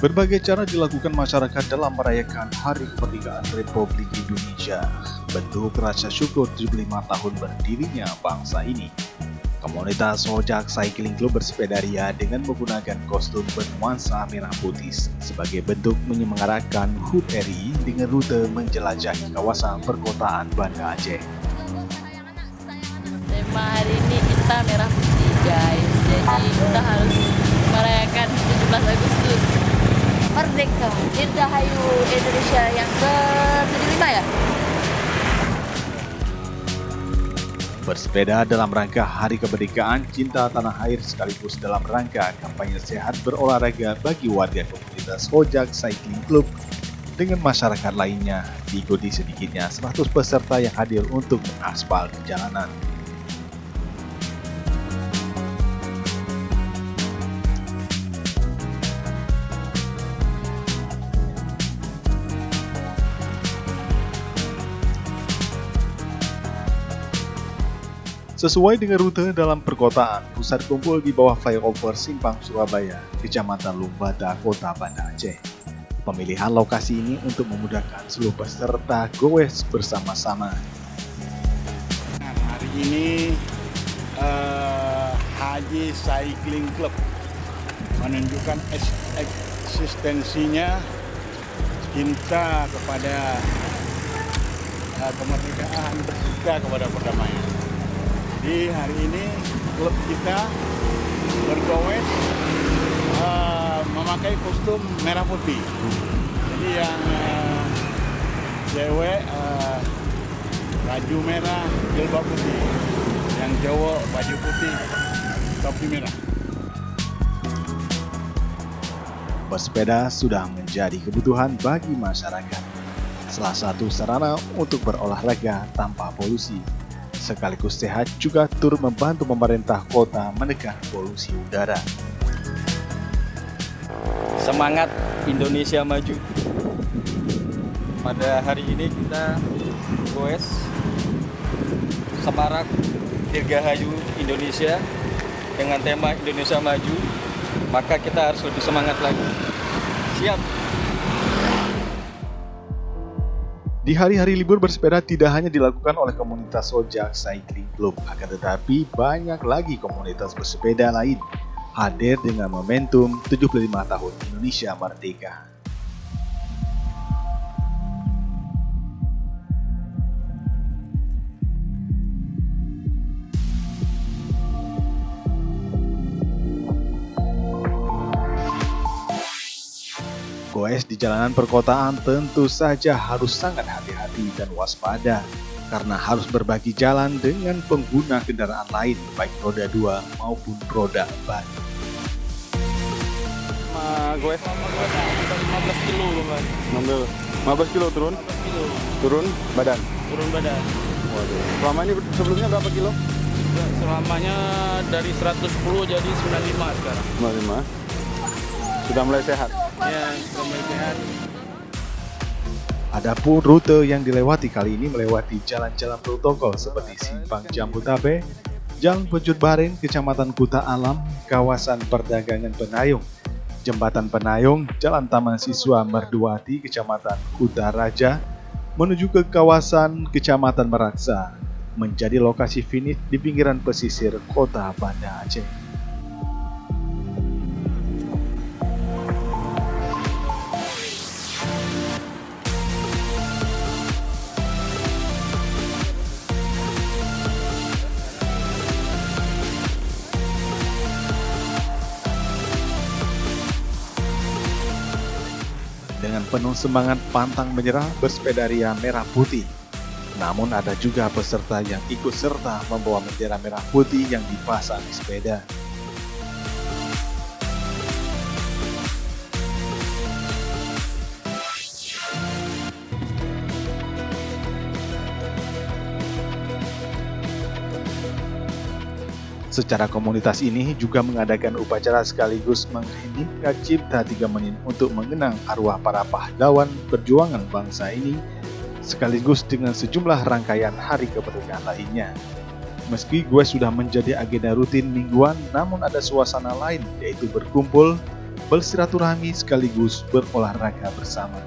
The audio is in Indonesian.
Berbagai cara dilakukan masyarakat dalam merayakan Hari Kemerdekaan Republik Indonesia. Bentuk rasa syukur 75 tahun berdirinya bangsa ini. Komunitas Hojak Cycling Club bersepeda ria dengan menggunakan kostum bernuansa merah putih sebagai bentuk menyemarakan HUT RI dengan rute menjelajahi kawasan perkotaan Banda Aceh. Tema hari ini kita merah putih guys, jadi kita harus merayakan 17 Agustus. Merdeka, Dirgahayu Indonesia yang ke-75 ya? Bersepeda dalam rangka Hari Kemerdekaan Cinta Tanah Air sekaligus dalam rangka kampanye sehat berolahraga bagi warga komunitas Hojak Cycling Club dengan masyarakat lainnya, diikuti sedikitnya 100 peserta yang hadir untuk mengaspal jalanan. Sesuai dengan rute dalam perkotaan, pusat kumpul di bawah flyover Simpang Surabaya, Kecamatan Lumbata, Kota Banda Aceh. Pemilihan lokasi ini untuk memudahkan seluruh peserta goes bersama-sama. Hari ini Haji Cycling Club menunjukkan eksistensinya cinta kepada kemerdekaan, cinta kepada perdamaian. Jadi hari ini klub kita bergoes memakai kostum merah putih. Jadi yang cewek baju merah, jilbab putih. Yang cowok baju putih, topi merah. Bersepeda sudah menjadi kebutuhan bagi masyarakat. Salah satu sarana untuk berolahraga tanpa polusi. Sekaligus sehat juga turut membantu pemerintah kota menekan polusi udara. Semangat Indonesia maju. Pada hari ini kita goes semarak Dirgahayu Indonesia dengan tema Indonesia Maju, maka kita harus lebih semangat lagi. Siap. Di hari-hari libur bersepeda tidak hanya dilakukan oleh komunitas Hojak Cycling Club, akan tetapi banyak lagi komunitas bersepeda lain hadir dengan momentum 75 tahun Indonesia Merdeka. Goes di jalanan perkotaan tentu saja harus sangat hati-hati dan waspada karena harus berbagi jalan dengan pengguna kendaraan lain baik roda 2 maupun roda 4. Goes 15 kilo Bang. 15 kilo turun? 15 kilo. Turun badan? Turun badan. Waduh. Selama ini sebelumnya berapa kilo? Selamanya dari 110 jadi 95 sekarang. 95. Sudah mulai sehat? Ya, sudah sehat. Adapun rute yang dilewati kali ini melewati jalan-jalan protokol seperti Simpang Jambu Tabe, Jalan Pejut Bareng, Kecamatan Kuta Alam, kawasan perdagangan Penayung, Jembatan Penayung, Jalan Taman Siswa Merduati, Kecamatan Kuta Raja, menuju ke kawasan Kecamatan Meraksa, menjadi lokasi finish di pinggiran pesisir Kota Banda Aceh. Dengan penuh semangat pantang menyerah bersepeda ria merah putih. Namun ada juga peserta yang ikut serta membawa bendera merah putih yang dipasang di sepeda. Secara komunitas ini juga mengadakan upacara sekaligus mengheningkan cipta 3 menit untuk mengenang arwah para pahlawan perjuangan bangsa ini, sekaligus dengan sejumlah rangkaian hari kemerdekaan lainnya. Meski gue sudah menjadi agenda rutin mingguan, namun ada suasana lain, yaitu berkumpul bersilaturahmi sekaligus berolahraga bersama.